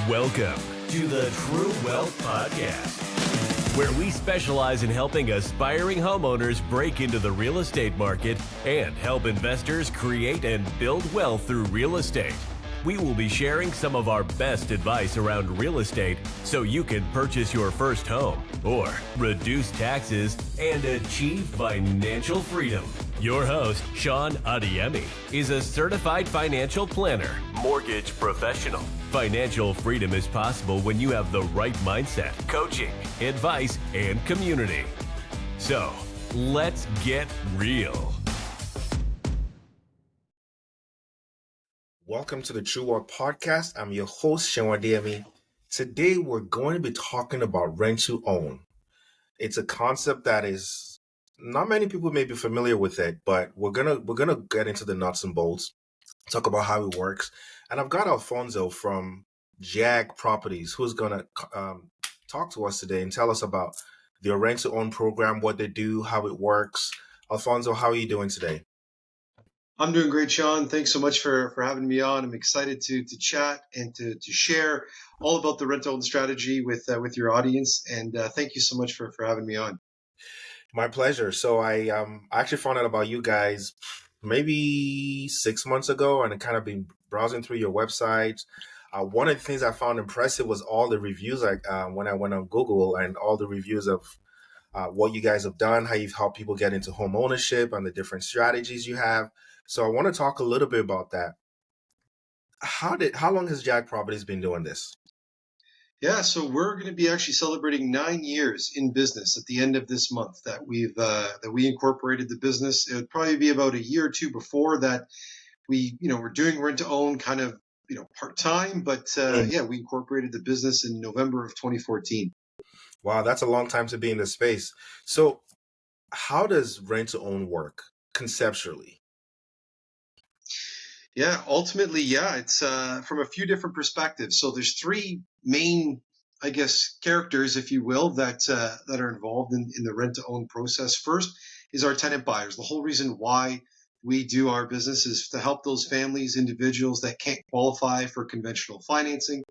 Welcome to the True Wealth Podcast, where we specialize in helping aspiring homeowners break into the real estate market and help investors create and build wealth through real estate. We will be sharing some of our best advice around real estate so you can purchase your first home or reduce taxes and achieve financial freedom. Your host, Seun Adeyemi, is a certified financial planner, mortgage professional. Financial freedom is possible when you have the right mindset, coaching, advice, and community. So, let's get real. Welcome to the True Wealth Podcast. I'm your host, Seun Adeyemi. Today, we're going to be talking about rent to own. It's a concept that is not many people may be familiar with it, but we're gonna get into the nuts and bolts, talk about how it works. And I've got Alfonso from JAAG Properties who's gonna talk to us today and tell us about their rent to own program, what they do, how it works. Alfonso, how are you doing today? I'm doing great, Sean. Thanks so much for having me on. I'm excited to chat and to share all about the rent-to-own strategy with your audience. And thank you so much for having me on. My pleasure. So I actually found out about you guys maybe 6 months ago, and I kind of been browsing through your website. One of the things I found impressive was all the reviews. When I went on Google and all the reviews of what you guys have done, how you've helped people get into home ownership, and the different strategies you have. So I want to talk a little bit about that. How long has JAAG Properties been doing this? Yeah, so we're going to be actually celebrating 9 years in business at the end of this month that we incorporated the business. It would probably be about a year or two before that we're doing rent to own kind of part time, but we incorporated the business in November of 2014. Wow, that's a long time to be in this space. So how does rent to own work conceptually? Yeah, ultimately, it's from a few different perspectives. So there's three main, I guess, characters, if you will, that are involved in the rent-to-own process. First is our tenant buyers. The whole reason why we do our business is to help those families, individuals that can't qualify for conventional financing.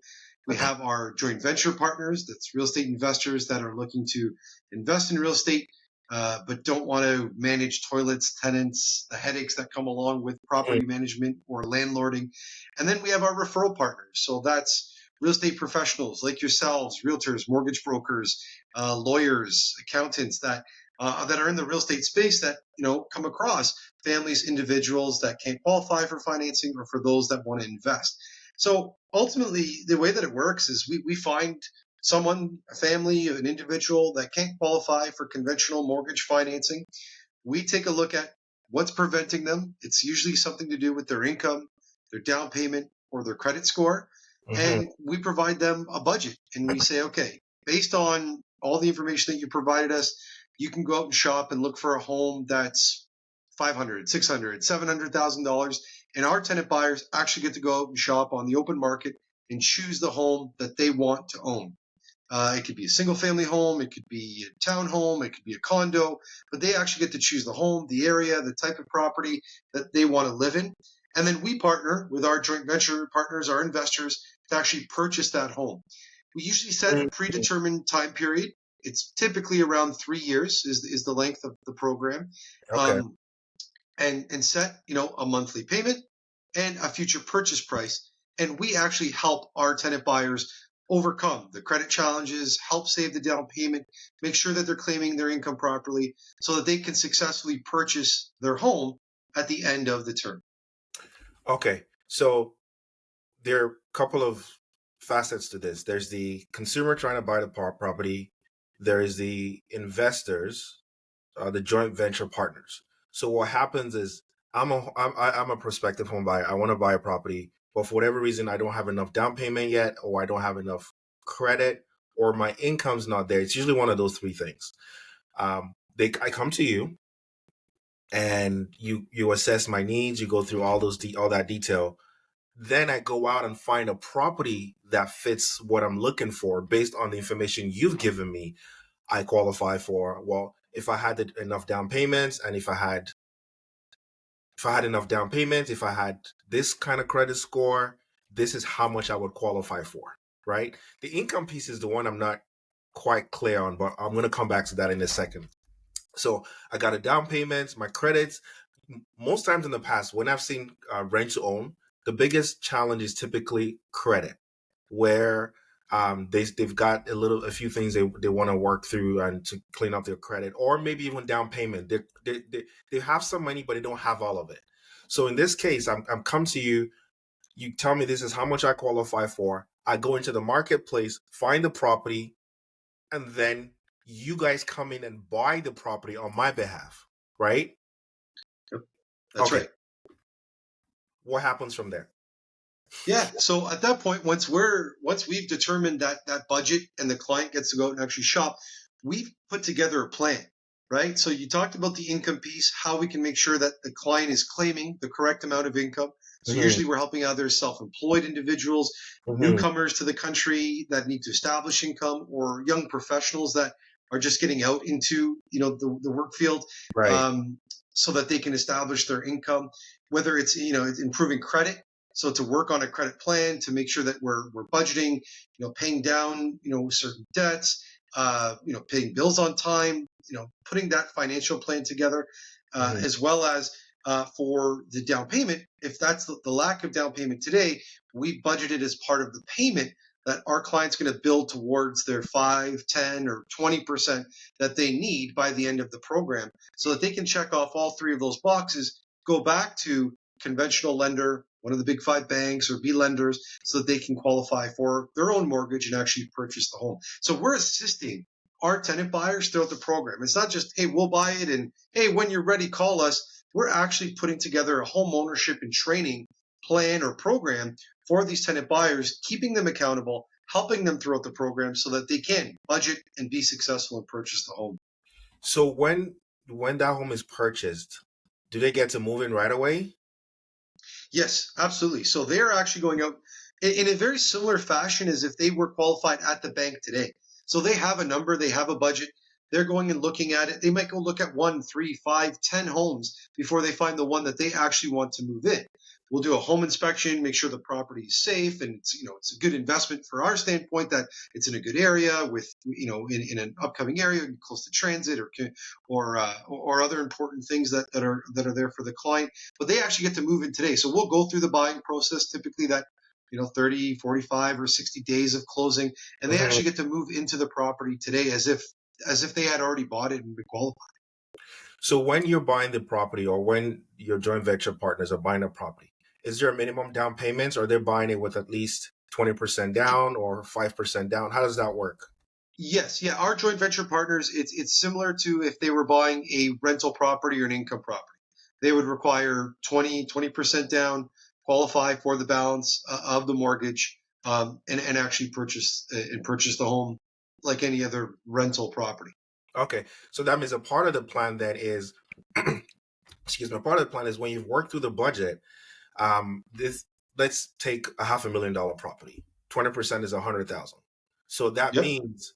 We have our joint venture partners, that's real estate investors that are looking to invest in real estate, but don't want to manage toilets, tenants, the headaches that come along with property management or landlording. And then we have our referral partners. So that's real estate professionals like yourselves, realtors, mortgage brokers, lawyers, accountants that are in the real estate space that come across families, individuals that can't qualify for financing, or for those that want to invest. So ultimately, the way that it works is we find someone, a family, an individual that can't qualify for conventional mortgage financing. We take a look at what's preventing them. It's usually something to do with their income, their down payment, or their credit score. And we provide them a budget. And we say, okay, based on all the information that you provided us, you can go out and shop and look for a home that's $500,000, $600,000, $700,000. And our tenant buyers actually get to go out and shop on the open market and choose the home that they want to own. It could be a single family home, it could be a townhome, it could be a condo, but they actually get to choose the home, the area, the type of property that they want to live in. And then we partner with our joint venture partners, our investors, to actually purchase that home. We usually set a predetermined time period. It's typically around 3 years is the length of the program. Okay. And set, a monthly payment and a future purchase price. And we actually help our tenant buyers overcome the credit challenges, help save the down payment, make sure that they're claiming their income properly so that they can successfully purchase their home at the end of the term. Okay. So there are a couple of facets to this. There's the consumer trying to buy the property. There is the investors, the joint venture partners. So what happens is I'm a prospective home buyer. I want to buy a property, but for whatever reason, I don't have enough down payment yet, or I don't have enough credit, or my income's not there. It's usually one of those three things. I come to you, and you assess my needs. You go through all that detail. Then I go out and find a property that fits what I'm looking for based on the information you've given me. I qualify for, well, if I had enough down payments, and if I had enough down payments, if I had this kind of credit score, this is how much I would qualify for. right? The income piece is the one I'm not quite clear on, but I'm going to come back to that in a second. So I got a down payment, my credits. Most times in the past, when I've seen rent to own, the biggest challenge is typically credit, where they've got a few things they want to work through and to clean up their credit, or maybe even down payment. They have some money, but they don't have all of it. So in this case, I'm come to you. You tell me this is how much I qualify for. I go into the marketplace, find the property, and then you guys come in and buy the property on my behalf, right? Yep. That's Okay. right. What happens from there? Yeah. So at that point, once we've determined that budget and the client gets to go out and actually shop, we've put together a plan, right? So you talked about the income piece, how we can make sure that the client is claiming the correct amount of income. So usually we're helping either self-employed individuals, newcomers to the country that need to establish income, or young professionals that are just getting out into the work field, Right. so that they can establish their income. Whether it's it's improving credit, so to work on a credit plan to make sure that we're budgeting, paying down certain debts, paying bills on time, putting that financial plan together, as well as for the down payment. If that's the lack of down payment today, we budgeted as part of the payment that our client's going to build towards their 5, 10, or 20% that they need by the end of the program, so that they can check off all three of those boxes, go back to conventional lender, one of the big 5 banks or B lenders, so that they can qualify for their own mortgage and actually purchase the home. So we're assisting our tenant buyers throughout the program. It's not just, hey, we'll buy it, and hey, when you're ready, call us. We're actually putting together a home ownership and training plan or program for these tenant buyers, keeping them accountable, helping them throughout the program so that they can budget and be successful and purchase the home. So when that home is purchased, do they get to move in right away? Yes, absolutely. So they're actually going out in a very similar fashion as if they were qualified at the bank today. So they have a number, they have a budget. They're going and looking at it. They might go look at 1, 3, 5, 10 homes before they find the one that they actually want to move in. We'll do a home inspection, make sure the property is safe, and it's a good investment for our standpoint, that it's in a good area with in an upcoming area, close to transit or other important things that are there for the client. But they actually get to move in today. So we'll go through the buying process, typically that 30, 45, or 60 days of closing, and they actually get to move into the property today as if they had already bought it and been qualified. So when you're buying the property, or when your joint venture partners are buying a property, is there a minimum down payments, or they're buying it with at least 20% down or 5% down? How does that work? Yes, yeah. Our joint venture partners, it's similar to if they were buying a rental property or an income property. They would require 20% down, qualify for the balance of the mortgage, and actually purchase the home like any other rental property. Okay, so that means a part of the plan then is, excuse me, a part of the plan is when you've worked through the budget. Let's take a $500,000 property. 20% is 100,000. So that Yep. means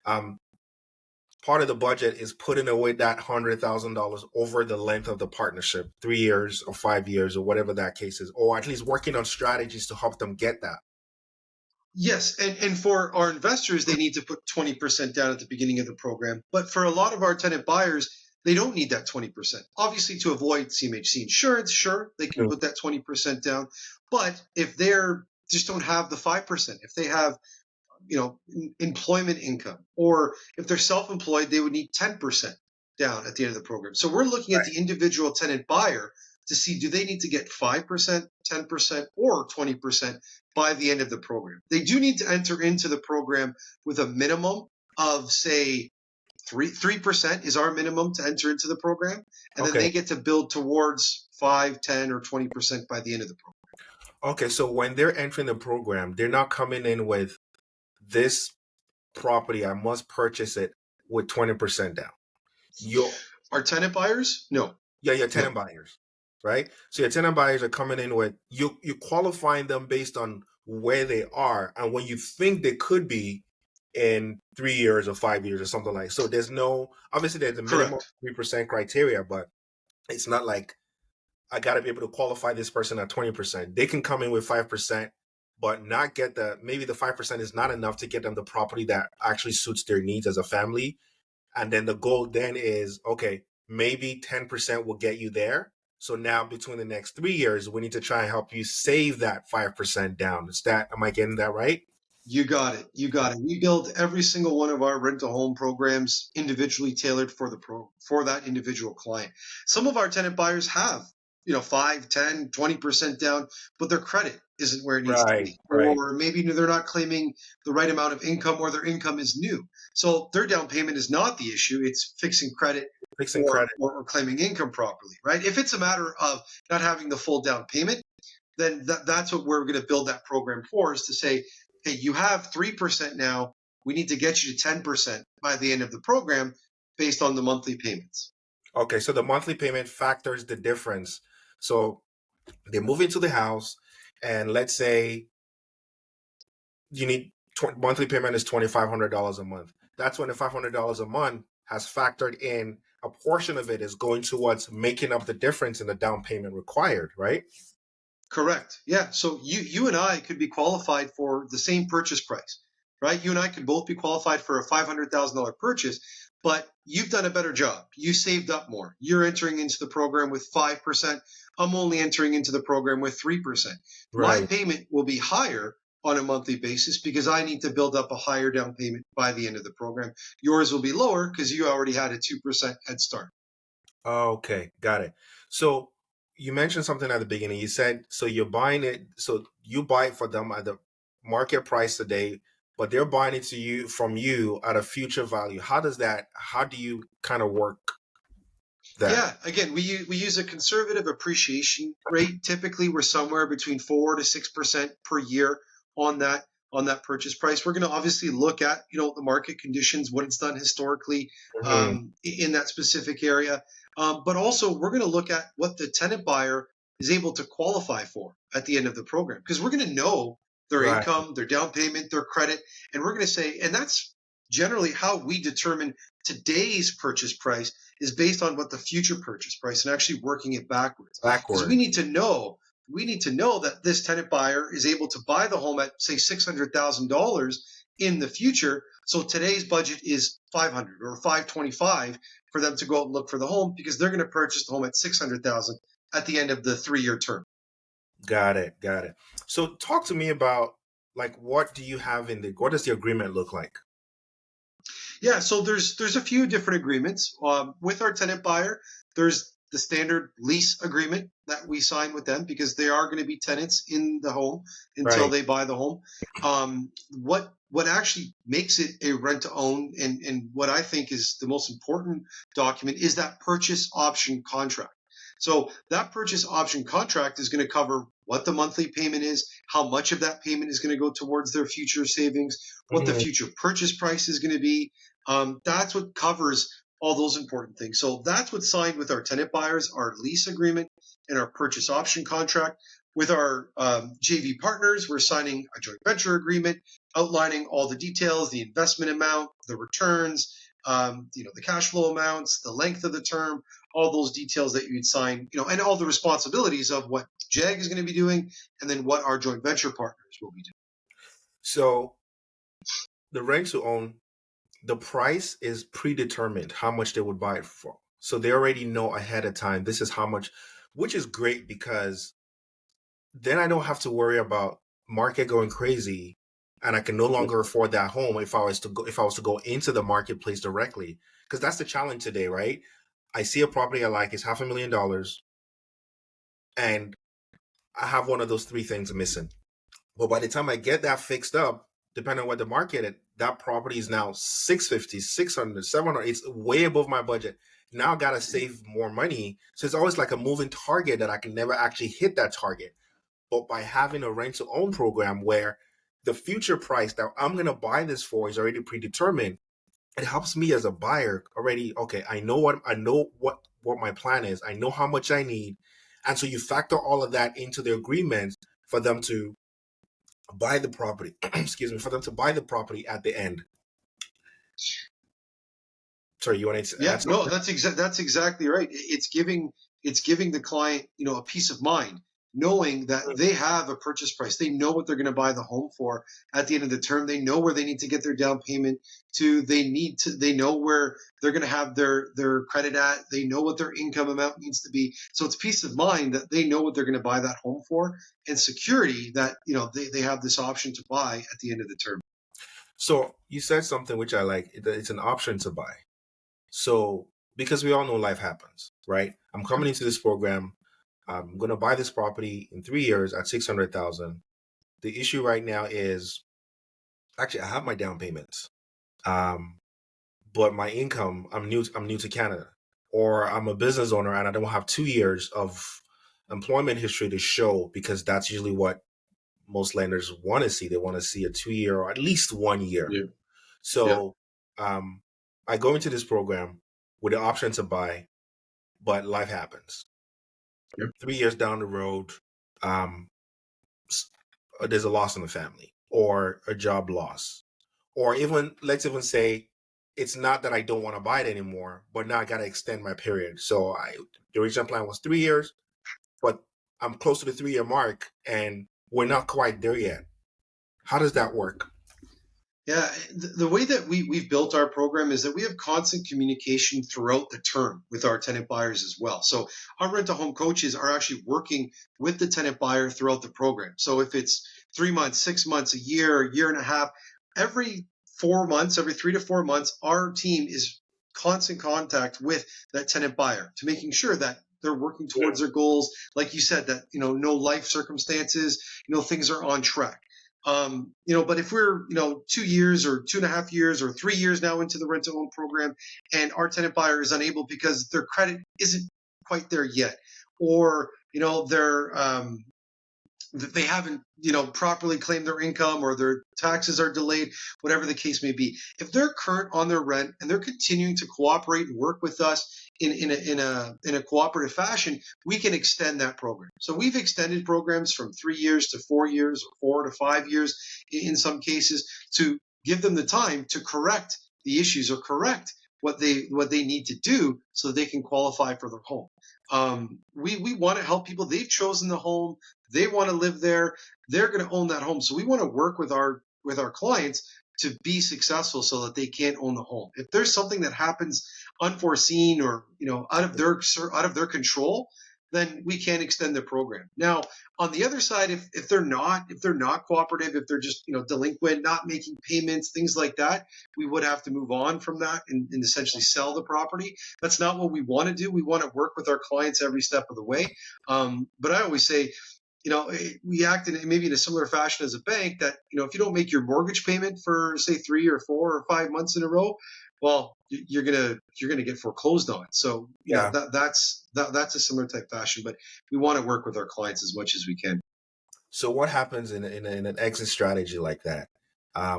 part of the budget is putting away that $100,000 over the length of the partnership, 3 years or 5 years or whatever that case is, or at least working on strategies to help them get that. Yes, and for our investors, they need to put 20% down at the beginning of the program. But for a lot of our tenant buyers, they don't need that 20%. Obviously, to avoid CMHC insurance, sure, they can put that 20% down. But if they're just don't have the 5%, if they have employment income, or if they're self-employed, they would need 10% down at the end of the program. So we're looking at the individual tenant buyer to see, do they need to get 5%, 10%, or 20% by the end of the program. They do need to enter into the program with a minimum of, say, 3% is our minimum to enter into the program, and then they get to build towards 5, 10, or 20% by the end of the program. Okay, so when they're entering the program, they're not coming in with this property, I must purchase it with 20% down. Our tenant buyers? No. Yeah, your tenant buyers, right? So your tenant buyers are coming in with, you're qualifying them based on where they are and when you think they could be in 3 years or 5 years or something like. So there's obviously there's a minimum 3% criteria, but it's not like I got to be able to qualify this person at 20%. They can come in with 5%. but not get maybe the 5% is not enough to get them the property that actually suits their needs as a family. And then the goal then is, okay, maybe 10% will get you there. So now between the next 3 years, we need to try and help you save that 5% down. Am I getting that right? You got it. You got it. We build every single one of our rent to home programs individually tailored for for that individual client. Some of our tenant buyers have, 5, 10, 20% down, but their credit isn't where it needs to be. Right. Or maybe they're not claiming the right amount of income, or their income is new. So their down payment is not the issue. It's fixing credit, or claiming income properly, right? If it's a matter of not having the full down payment, then that's what we're going to build that program for, is to say, hey, you have 3% now. We need to get you to 10% by the end of the program based on the monthly payments. Okay, so the monthly payment factors the difference. So they move into the house, and let's say you need monthly payment is $2,500 a month. That's when the $500 a month has factored in. A portion of it is going towards making up the difference in the down payment required, right? Correct. Yeah. So you and I could be qualified for the same purchase price, right? You and I could both be qualified for a $500,000 purchase, but you've done a better job. You saved up more. You're entering into the program with 5%. I'm only entering into the program with 3%. Right. My payment will be higher on a monthly basis because I need to build up a higher down payment by the end of the program. Yours will be lower because you already had a 2% head start. Okay, got it. So you mentioned something at the beginning. You said, so you're buying it, so you buy it for them at the market price today, but they're buying it from you at a future value. How do you kind of work that? Yeah, again, we use a conservative appreciation rate. Typically, we're somewhere between 4 to 6% per year on that purchase price. We're going to obviously look at the market conditions, what it's done historically in that specific area, but also we're going to look at what the tenant buyer is able to qualify for at the end of the program, because we're going to know their Right. income, their down payment, their credit, and we're going to say, and that's generally how we determine today's purchase price, is based on what the future purchase price, and actually working it backwards. Because we need to know that this tenant buyer is able to buy the home at, say, $600,000 in the future. So today's budget is $500 or $525 for them to go out and look for the home, because they're going to purchase the home at $600,000 at the end of the 3-year term. Got it. So talk to me about, like, what do you have what does the agreement look like? Yeah, so there's a few different agreements with our tenant buyer. There's the standard lease agreement that we sign with them, because they are going to be tenants in the home until Right. they buy the home. What actually makes it a rent to own, and what I think is the most important document, is that purchase option contract. So that purchase option contract is going to cover what the monthly payment is, how much of that payment is going to go towards their future savings, what the future purchase price is going to be. That's what covers all those important things. So that's what's signed with our tenant buyers, our lease agreement and our purchase option contract. With our JV partners, we're signing a joint venture agreement outlining all the details, the investment amount, the returns, the cash flow amounts, the length of the term, all those details that you'd sign, and all the responsibilities of what JAAG is going to be doing, and then what our joint venture partners will be doing. So the rent to own, the price is predetermined how much they would buy it for. So they already know ahead of time, this is how much, which is great, because then I don't have to worry about market going crazy and I can no longer afford that home if I was to go into the marketplace directly. Because that's the challenge today, right? I see a property I like, it's $500,000, and I have one of those 3 things missing. But by the time I get that fixed up, depending on what the market is, that property is now $650, $600, $700. It's way above my budget. Now I got to save more money. So it's always like a moving target that I can never actually hit that target. But by having a rent to own program where the future price that I'm going to buy this for is already predetermined, it helps me as a buyer already. Okay, I know what my plan is. I know how much I need. And so you factor all of that into the agreement for them to buy the property. For them to buy the property at the end. Sorry, you wanted to add something? No, that's exactly right. It's giving the client, a peace of mind knowing that they have a purchase price. They know what they're going to buy the home for at the end of the term. They know where they need to get their down payment to. They know where they're going to have their credit at. They know what their income amount needs to be. So it's peace of mind that they know what they're going to buy that home for, and security that, they have this option to buy at the end of the term. So you said something which I like. It's an option to buy. So because we all know life happens, right? I'm coming into this program. I'm going to buy this property in 3 years at 600,000. The issue right now is actually I have my down payments, but my income. I'm new to Canada, or I'm a business owner and I don't have 2 years of employment history to show, because that's usually what most lenders want to see. They want to see a 2 year or at least 1 year. Yeah. So I go into this program with the option to buy, but life happens. Yep. 3 years down the road, there's a loss in the family or a job loss. Or even, let's even say, it's not that I don't want to buy it anymore, but now I got to extend my period. So the original plan was 3 years, but I'm close to the 3 year mark and we're not quite there yet. How does that work? Yeah, the way that we've built our program is that we have constant communication throughout the term with our tenant buyers as well. So our rent-to-home coaches are actually working with the tenant buyer throughout the program. So if it's 3 months, 6 months, a year and a half, every 4 months, every 3 to 4 months, our team is constant contact with that tenant buyer to making sure that they're working towards their goals. Like you said, that, no life circumstances, things are on track. But if we're, 2 years or 2.5 years or 3 years now into the rent to own program and our tenant buyer is unable because their credit isn't quite there yet, or, they haven't, properly claimed their income, or their taxes are delayed, whatever the case may be. If they're current on their rent and they're continuing to cooperate and work with us in a cooperative fashion, we can extend that program. So we've extended programs from 3 years to 4 years, or 4 to 5 years in some cases, to give them the time to correct the issues or correct what they need to do so they can qualify for their home. We want to help people. They've chosen the home. They want to live there. They're going to own that home. So we want to work with our clients to be successful so that they can own the home. If there's something that happens unforeseen or out of their control, then we can extend the program. Now, on the other side, if they're not cooperative, if they're just delinquent, not making payments, things like that, we would have to move on from that and essentially sell the property. That's not what we want to do. We want to work with our clients every step of the way. But I always say, we act maybe in a similar fashion as a bank, that if you don't make your mortgage payment for, say, 3 or 4 or 5 months in a row, well, you're gonna get foreclosed on. So that's a similar type fashion. But we want to work with our clients as much as we can. So what happens in an exit strategy like that,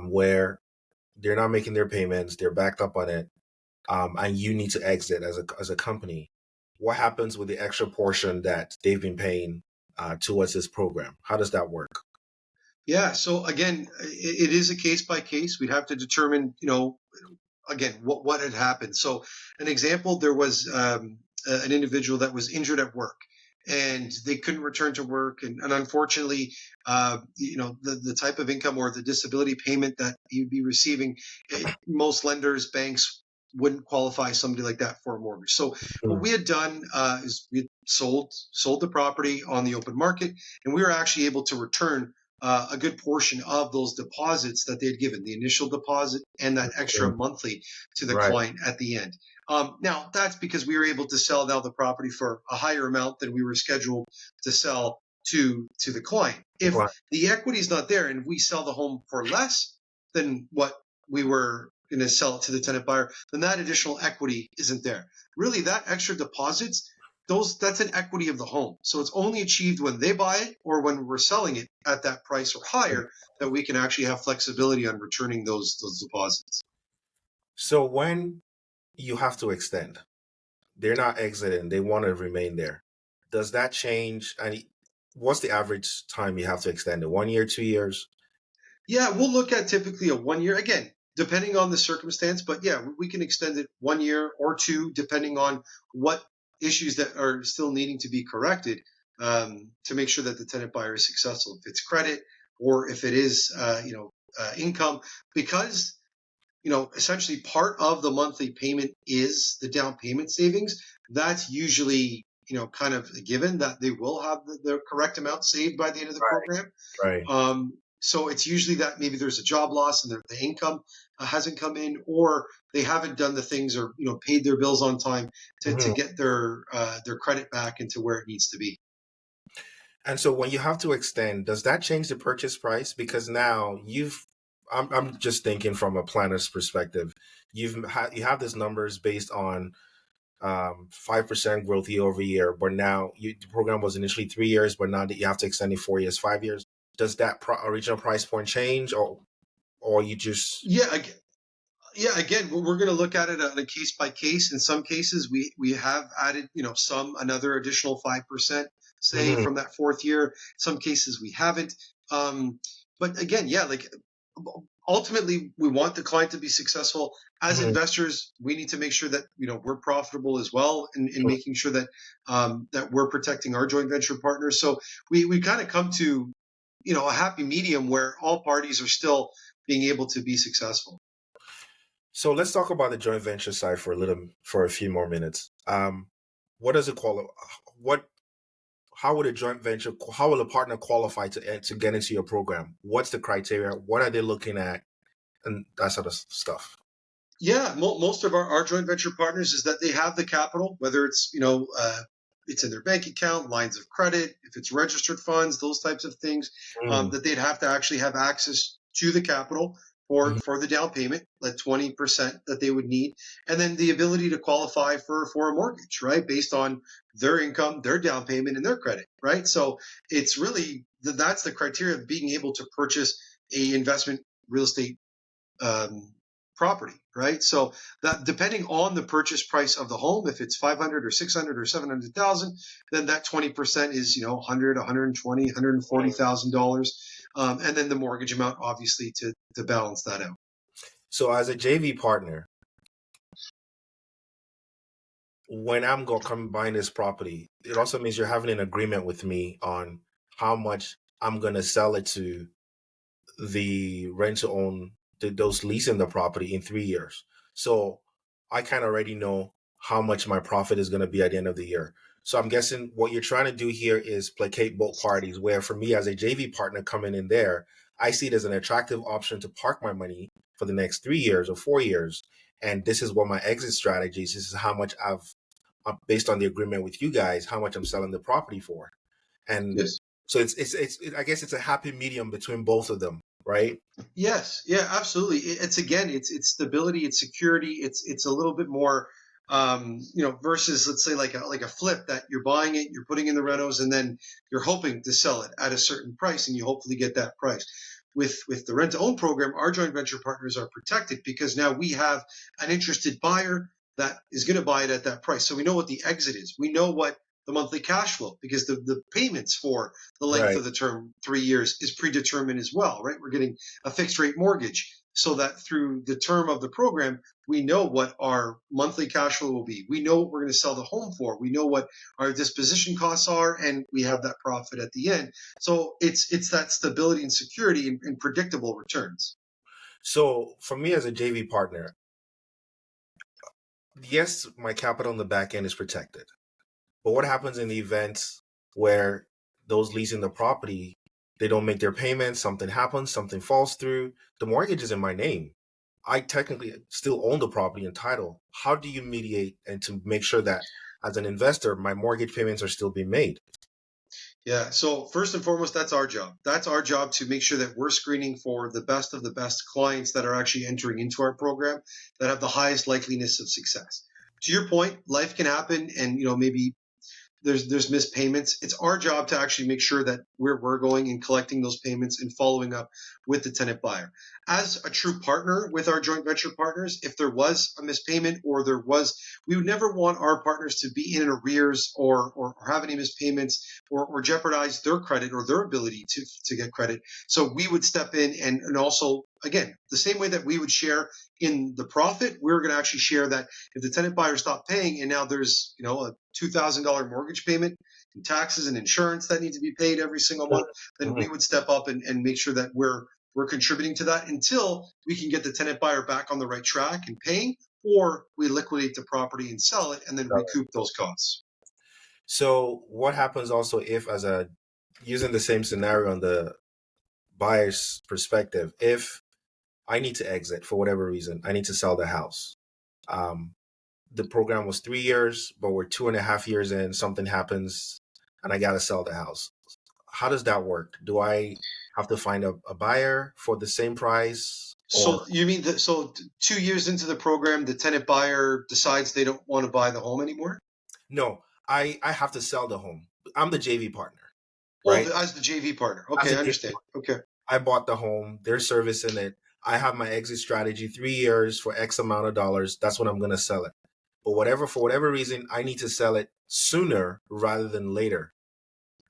where they're not making their payments, they're backed up on it, and you need to exit as a company? What happens with the extra portion that they've been paying towards this program? How does that work? Yeah. So again, it is a case by case. We'd have to determine, again, what had happened. So an example, there was an individual that was injured at work and they couldn't return to work. And unfortunately, the type of income or the disability payment that you'd be receiving, most lenders, banks wouldn't qualify somebody like that for a mortgage. So what we had done is we had sold the property on the open market, and we were actually able to return a good portion of those deposits that they had given, the initial deposit and that extra monthly to the client at the end. Now, that's because we were able to sell now the property for a higher amount than we were scheduled to sell to the client. If the equity is not there and we sell the home for less than what we were going to sell it to the tenant buyer, then that additional equity isn't there. Really, that extra deposits, that's an equity of the home. So it's only achieved when they buy it or when we're selling it at that price or higher that we can actually have flexibility on returning those deposits. So when you have to extend, they're not exiting, they want to remain there. Does that change? And what's the average time you have to extend it? 1 year, 2 years? Yeah, we'll look at typically a 1 year, again, depending on the circumstance. But yeah, we can extend it 1 year or 2, depending on what issues that are still needing to be corrected. to make sure that the tenant buyer is successful. If it's credit or if it is, income, because essentially part of the monthly payment is the down payment savings. That's usually kind of a given that they will have the correct amount saved by the end of the Right. program. Right. So it's usually that maybe there's a job loss and the income hasn't come in, or they haven't done the things or paid their bills on time to Mhm. get their credit back into where it needs to be. And so when you have to extend, does that change the purchase price? Because now I'm just thinking from a planner's perspective. You have these numbers based on 5% growth year over year, but now the program was initially 3 years, but now that you have to extend it 4 years, 5 years. Does that original price point change, or you just? Yeah, again, we're going to look at it on a case by case. In some cases, we have added, another additional 5%, say Mhm. from that fourth year. Some cases we haven't. But again, yeah, like ultimately, we want the client to be successful. As Mhm. investors, we need to make sure that we're profitable as well, in making sure that that we're protecting our joint venture partners. So we kind of come to a happy medium where all parties are still being able to be successful. So let's talk about the joint venture side for a few more minutes. What does it qualify? What How would a joint venture? How will a partner qualify to get into your program? What's the criteria? What are they looking at, and that sort of stuff? Yeah, most of our joint venture partners is that they have the capital, whether it's it's in their bank account, lines of credit, if it's registered funds, those types of things, Mm. that they'd have to actually have access to the capital for Mhm. the down payment, like 20% that they would need, and then the ability to qualify for a mortgage, right, based on their income, their down payment, and their credit, right. So it's really that's the criteria of being able to purchase a investment real estate um, property, right? So that depending on the purchase price of the home, if it's 500 or 600 or 700,000, then that 20% is 100, 120, $140,000, and then the mortgage amount obviously to balance that out. So as a JV partner, when I'm going to come buying this property, it also means you're having an agreement with me on how much I'm going to sell it to the rent to own, those leasing the property in 3 years. So I kind of already know how much my profit is going to be at the end of the year. So I'm guessing what you're trying to do here is placate both parties, where for me as a JV partner coming in there, I see it as an attractive option to park my money for the next 3 years or 4 years. And this is what my exit strategies, this is how much based on the agreement with you guys, how much I'm selling the property for. And Yes. so I guess it's a happy medium between both of them, right? Yes, yeah, absolutely. It's again, it's stability, it's security, it's a little bit more, versus let's say like a flip that you're buying it, you're putting in the renos, and then you're hoping to sell it at a certain price, and you hopefully get that price. With the rent to own program, our joint venture partners are protected because now we have an interested buyer that is going to buy it at that price. So we know what the exit is. We know what the monthly cash flow, because the payments for the length Right. of the term, 3 years, is predetermined as well, right? We're getting a fixed rate mortgage so that through the term of the program, we know what our monthly cash flow will be. We know what we're going to sell the home for. We know what our disposition costs are, and we have that profit at the end. So it's that stability and security and predictable returns. So for me as a JV partner, yes, my capital on the back end is protected. But what happens in the event where those leasing the property, they don't make their payments, something happens, something falls through, the mortgage is in my name. I technically still own the property and title. How do you mediate and to make sure that as an investor, my mortgage payments are still being made? Yeah. So first and foremost, that's our job. That's our job to make sure that we're screening for the best of the best clients that are actually entering into our program that have the highest likeliness of success. To your point, life can happen, and maybe there's missed payments. It's our job to actually make sure that we're going and collecting those payments and following up with the tenant buyer. As a true partner with our joint venture partners, if there was a missed payment or we would never want our partners to be in arrears or have any missed payments or jeopardize their credit or their ability to get credit. So we would step in and also, again, the same way that we would share in the profit, we're going to actually share that if the tenant buyer stopped paying and now there's a $2,000 mortgage payment and taxes and insurance that need to be paid every single month, then we would step up and make sure that we're contributing to that until we can get the tenant buyer back on the right track and paying, or we liquidate the property and sell it and then recoup those costs. So what happens also if, using the same scenario on the buyer's perspective, if I need to exit for whatever reason, I need to sell the house. The program was 3 years, but we're 2.5 years in, something happens and I got to sell the house. How does that work? Do I have to find a buyer for the same price? So you mean that, so 2 years into the program, the tenant buyer decides they don't want to buy the home anymore? No, I have to sell the home. I'm the JV partner. Right? As the JV partner. Okay, I understand. Okay. I bought the home. They're servicing it. I have my exit strategy, 3 years for X amount of dollars. That's when I'm going to sell it. But for whatever reason, I need to sell it sooner rather than later.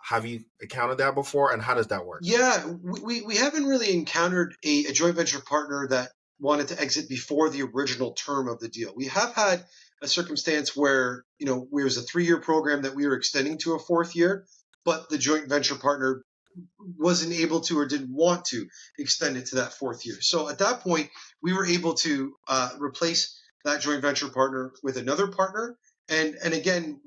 Have you encountered that before? And how does that work? Yeah, we haven't really encountered a joint venture partner that wanted to exit before the original term of the deal. We have had a circumstance where, there was a 3-year program that we were extending to a 4th year, but the joint venture partner wasn't able to or didn't want to extend it to that 4th year. So at that point, we were able to replace that joint venture partner with another partner. And again,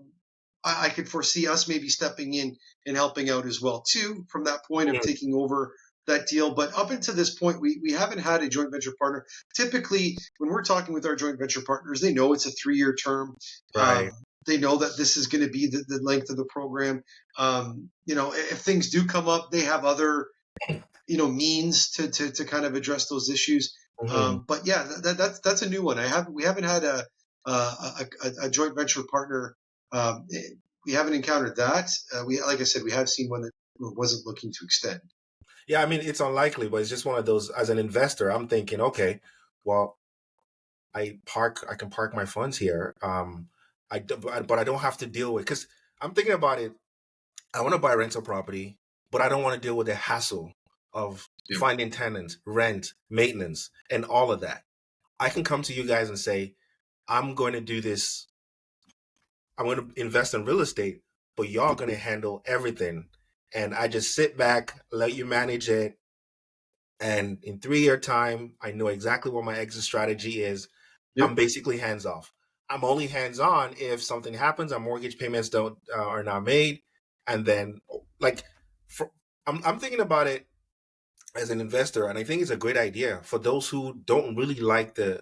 I could foresee us maybe stepping in and helping out as well, too, from that point of taking over that deal. But up until this point, we haven't had a joint venture partner. Typically, when we're talking with our joint venture partners, they know it's a 3-year term. Right. They know that this is going to be the length of the program. If things do come up, they have other, means to kind of address those issues. But yeah, that's a new one. We haven't had a joint venture partner. We haven't encountered that. Like I said, we have seen one that wasn't looking to extend. Yeah, I mean, it's unlikely, but it's just one of those. As an investor, I'm thinking, okay, well, I can park my funds here. But I don't have to deal with, because I'm thinking about it. I want to buy a rental property, but I don't want to deal with the hassle of finding tenants, rent, maintenance, and all of that. I can come to you guys and say, I'm going to do this. I'm going to invest in real estate, but y'all going to handle everything. And I just sit back, let you manage it. And in 3-year time, I know exactly what my exit strategy is. Yep. I'm basically hands off. I'm only hands on if something happens, our mortgage payments are not made. And then I'm thinking about it as an investor, and I think it's a great idea for those who don't really like the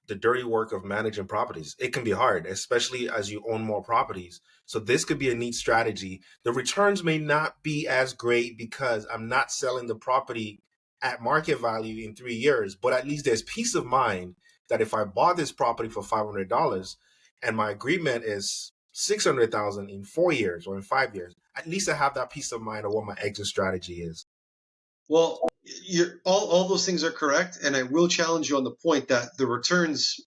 dirty work of managing properties. It can be hard, especially as you own more properties. So this could be a neat strategy. The returns may not be as great because I'm not selling the property at market value in 3 years, but at least there's peace of mind that if I bought this property for $500 and my agreement is $600,000 in 4 years or in 5 years, at least I have that peace of mind of what my exit strategy is. Well, all those things are correct, and I will challenge you on the point that the returns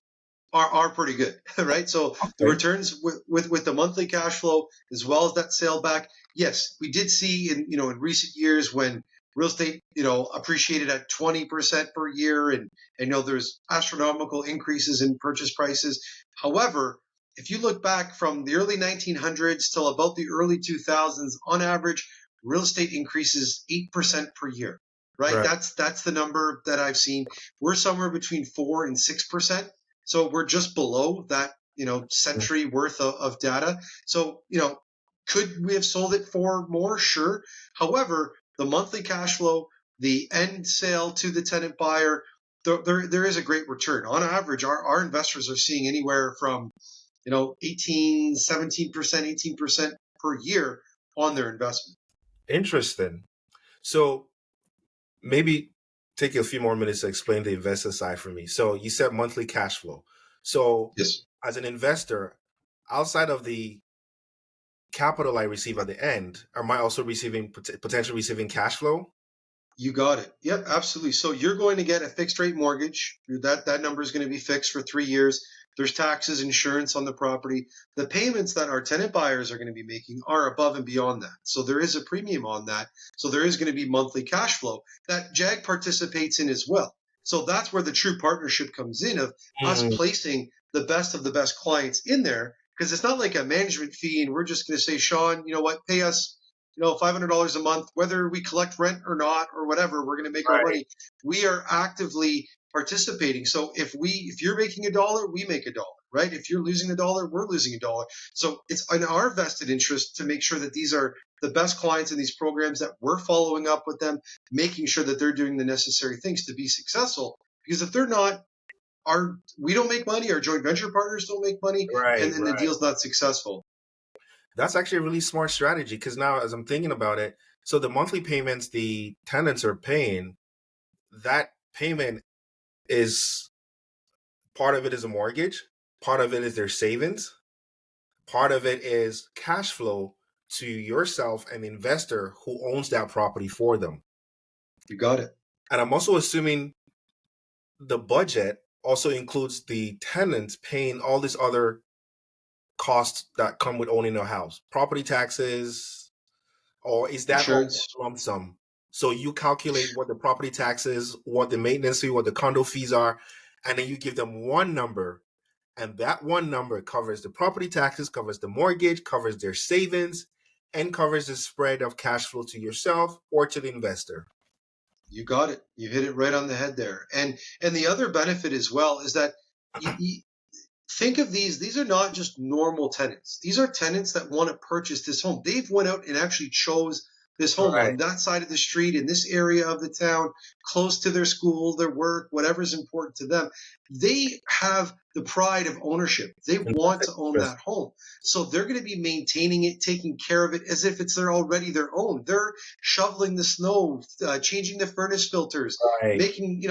are pretty good, right? So the returns with the monthly cash flow as well as that sale back, yes, we did see in recent years when real estate appreciated at 20% per year, and there's astronomical increases in purchase prices. However, if you look back from the early 1900s till about the early 2000s, on average, real estate increases 8% per year, right? That's the number that I've seen. We're somewhere between 4 and 6%. So we're just below that, century worth of data. So, could we have sold it for more? Sure. However, the monthly cash flow, the end sale to the tenant buyer, there is a great return. On average, our investors are seeing anywhere from, 17%, 18% per year on their investment. Interesting. So maybe take a few more minutes to explain the investor side for me. So you said monthly cash flow. So yes, as an investor, outside of the capital I receive at the end, am I also potentially receiving cash flow? You got it. Yep, absolutely. So you're going to get a fixed rate mortgage. That number is going to be fixed for 3 years. There's taxes, insurance on the property. The payments that our tenant buyers are going to be making are above and beyond that. So there is a premium on that. So there is going to be monthly cash flow that JAAG participates in as well. So that's where the true partnership comes in of us placing the best of the best clients in there because it's not like a management fee and we're just going to say, Sean, you know what, pay us, $500 a month, whether we collect rent or not or whatever, we're going to make our Right. money. We are actively participating. So if you're making $1, we make $1, right? If you're losing $1, we're losing $1. So it's in our vested interest to make sure that these are the best clients in these programs, that we're following up with them, making sure that they're doing the necessary things to be successful. Because if they're not, we don't make money, our joint venture partners don't make money, Right. and then the deal's not successful. That's actually a really smart strategy, because now as I'm thinking about it, so the monthly payments the tenants are paying, that payment is, part of it is a mortgage, part of it is their savings, part of it is cash flow to yourself, an investor who owns that property for them. You got it. And I'm also assuming the budget also includes the tenants paying all these other costs that come with owning a house, property taxes, or is that all Insurance. lump sum? So you calculate what the property taxes, what the maintenance fee, what the condo fees are, and then you give them one number, and that one number covers the property taxes, covers the mortgage, covers their savings, and covers the spread of cash flow to yourself or to the investor. You got it. You hit it right on the head there. And the other benefit as well is that you think of these are not just normal tenants. These are tenants that want to purchase this home. They've went out and actually chose this home Right. on that side of the street, in this area of the town, close to their school, their work, whatever's important to them. They have the pride of ownership. They want to own that home. So they're going to be maintaining it, taking care of it as if it's already their own. They're shoveling the snow, changing the furnace filters, Right. making,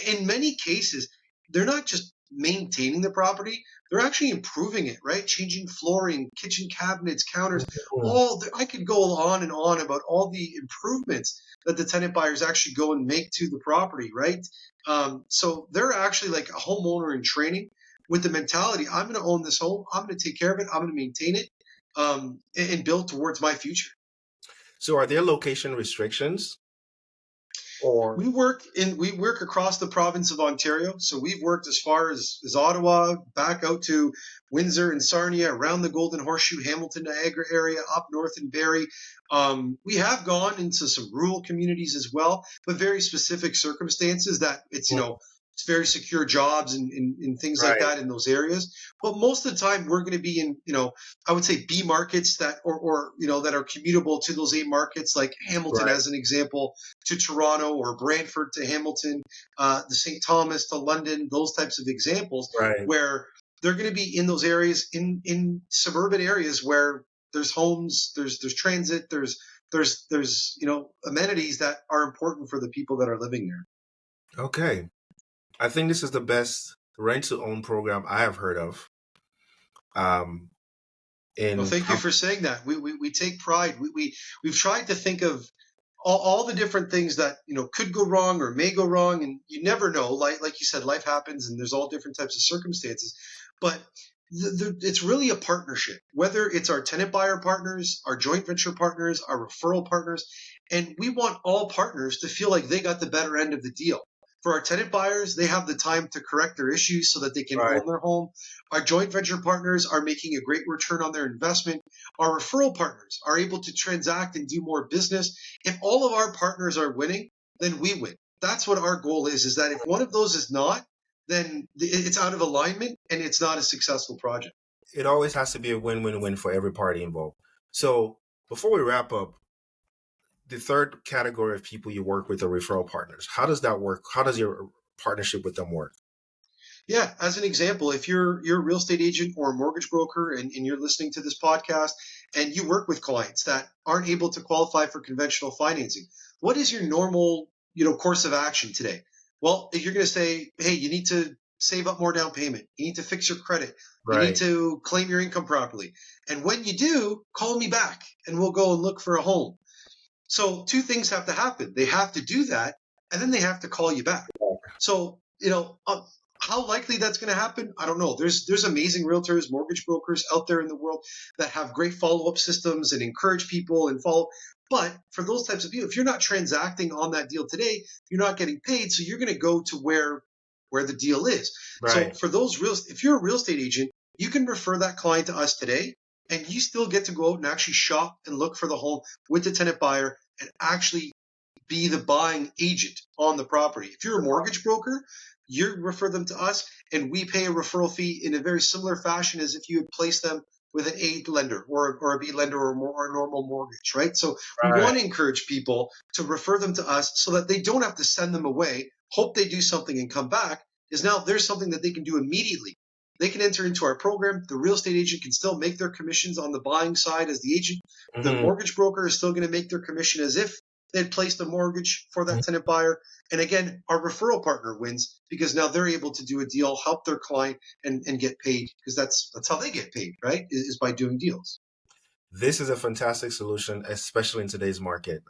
in many cases, they're not just maintaining the property, they're actually improving it, right? Changing flooring, kitchen cabinets, counters, I could go on and on about all the improvements that the tenant buyers actually go and make to the property, right? So they're actually like a homeowner in training with the mentality, I'm going to own this home, I'm going to take care of it, I'm going to maintain it, and build towards my future. So are there location restrictions? Or We work across the province of Ontario. So we've worked as far as Ottawa, back out to Windsor and Sarnia, around the Golden Horseshoe, Hamilton, Niagara area, up north in Barrie. We have gone into some rural communities as well, but very specific circumstances that it's, it's very secure jobs and things like that in those areas. But most of the time we're going to be in, I would say B markets that, or that are commutable to those A markets, like Hamilton as an example, to Toronto, or Brantford to Hamilton, the St. Thomas to London, those types of examples where they're going to be in those areas, in suburban areas where there's homes, there's transit, there's amenities that are important for the people that are living there. Okay. I think this is the best rent to own program I have heard of. Well, thank you for saying that. We take pride. We've tried to think of all the different things that could go wrong or may go wrong, and you never know. Like you said, life happens, and there's all different types of circumstances. But it's really a partnership. Whether it's our tenant buyer partners, our joint venture partners, our referral partners, and we want all partners to feel like they got the better end of the deal. For our tenant buyers, they have the time to correct their issues so that they can own their home. Our joint venture partners are making a great return on their investment. Our referral partners are able to transact and do more business. If all of our partners are winning, then we win. That's what our goal is that if one of those is not, then it's out of alignment and it's not a successful project. It always has to be a win-win-win for every party involved. So before we wrap up, the third category of people you work with are referral partners. How does that work? How does your partnership with them work? Yeah, as an example, if you're a real estate agent or a mortgage broker and you're listening to this podcast and you work with clients that aren't able to qualify for conventional financing, what is your normal, course of action today? Well, if you're going to say, hey, you need to save up more down payment, you need to fix your credit, you need to claim your income properly. And when you do, call me back and we'll go and look for a home. So two things have to happen. They have to do that, and then they have to call you back. So, how likely that's going to happen, I don't know. There's amazing realtors, mortgage brokers out there in the world that have great follow-up systems and encourage people and follow. But for those types of people, if you're not transacting on that deal today, you're not getting paid. So you're going to go to where the deal is. So for those if you're a real estate agent, you can refer that client to us today, and you still get to go out and actually shop and look for the home with the tenant buyer and actually be the buying agent on the property. If you're a mortgage broker, you refer them to us, and we pay a referral fee in a very similar fashion as if you had placed them with an A lender or a B lender or a normal mortgage, right? So we Right. want to encourage people to refer them to us so that they don't have to send them away, hope they do something and come back, is now there's something that they can do immediately. They can enter into our program. The real estate agent can still make their commissions on the buying side as the agent. The Mhm. mortgage broker is still going to make their commission as if they'd placed a mortgage for that tenant buyer. And again, our referral partner wins because now they're able to do a deal, help their client, and get paid, because that's how they get paid, right? Is by doing deals. This is a fantastic solution, especially in today's market.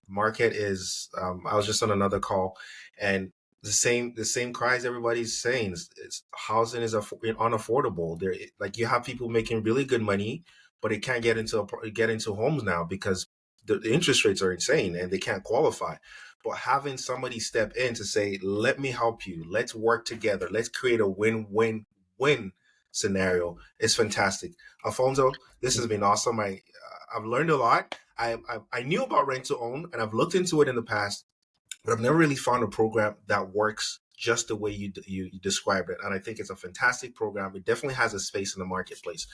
Market is. I was just on another call, and the same cries everybody's saying. It's housing is unaffordable. There, like you have people making really good money, but they can't get into homes now because the interest rates are insane and they can't qualify. But having somebody step in to say, "Let me help you. Let's work together. Let's create a win-win-win scenario," is fantastic. Alfonso, this has been awesome. I've learned a lot. I knew about rent to own and I've looked into it in the past, but I've never really found a program that works just the way you described it. And I think it's a fantastic program. It definitely has a space in the marketplace.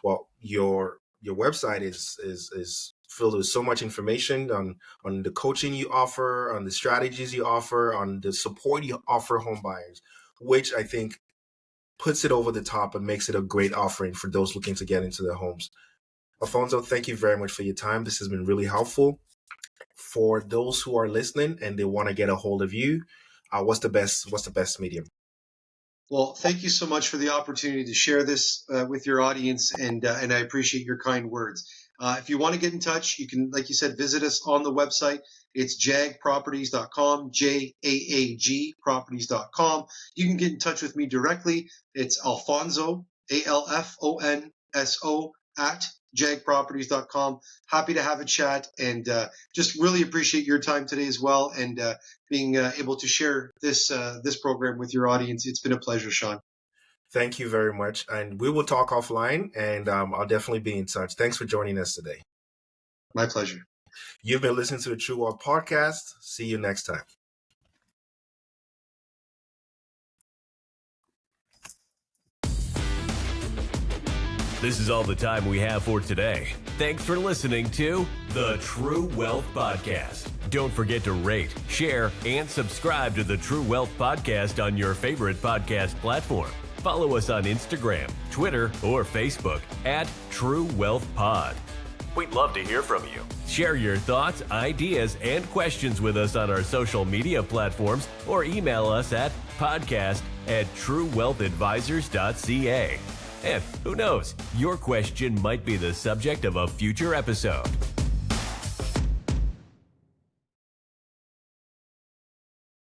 Well, your website is filled with so much information on the coaching you offer, on the strategies you offer, on the support you offer home buyers, which I think puts it over the top and makes it a great offering for those looking to get into their homes. Alfonso, thank you very much for your time. This has been really helpful. For those who are listening and they want to get a hold of you, what's the best medium? Well, thank you so much for the opportunity to share this with your audience, and I appreciate your kind words. If you want to get in touch, you can, like you said, visit us on the website. It's jaagproperties.com, JAAG properties.com. You can get in touch with me directly. It's Alfonso, ALFONSO, at jaagproperties.com. Happy to have a chat, and just really appreciate your time today as well, and being able to share this program with your audience. It's been a pleasure, Sean. Thank you very much. And we will talk offline, and I'll definitely be in touch. Thanks for joining us today. My pleasure. You've been listening to the True Wealth Podcast. See you next time. This is all the time we have for today. Thanks for listening to the True Wealth Podcast. Don't forget to rate, share, and subscribe to the True Wealth Podcast on your favorite podcast platform. Follow us on Instagram, Twitter, or Facebook at True Wealth Pod. We'd love to hear from you. Share your thoughts, ideas, and questions with us on our social media platforms or email us at podcast@truewealthadvisors.ca. And who knows, your question might be the subject of a future episode.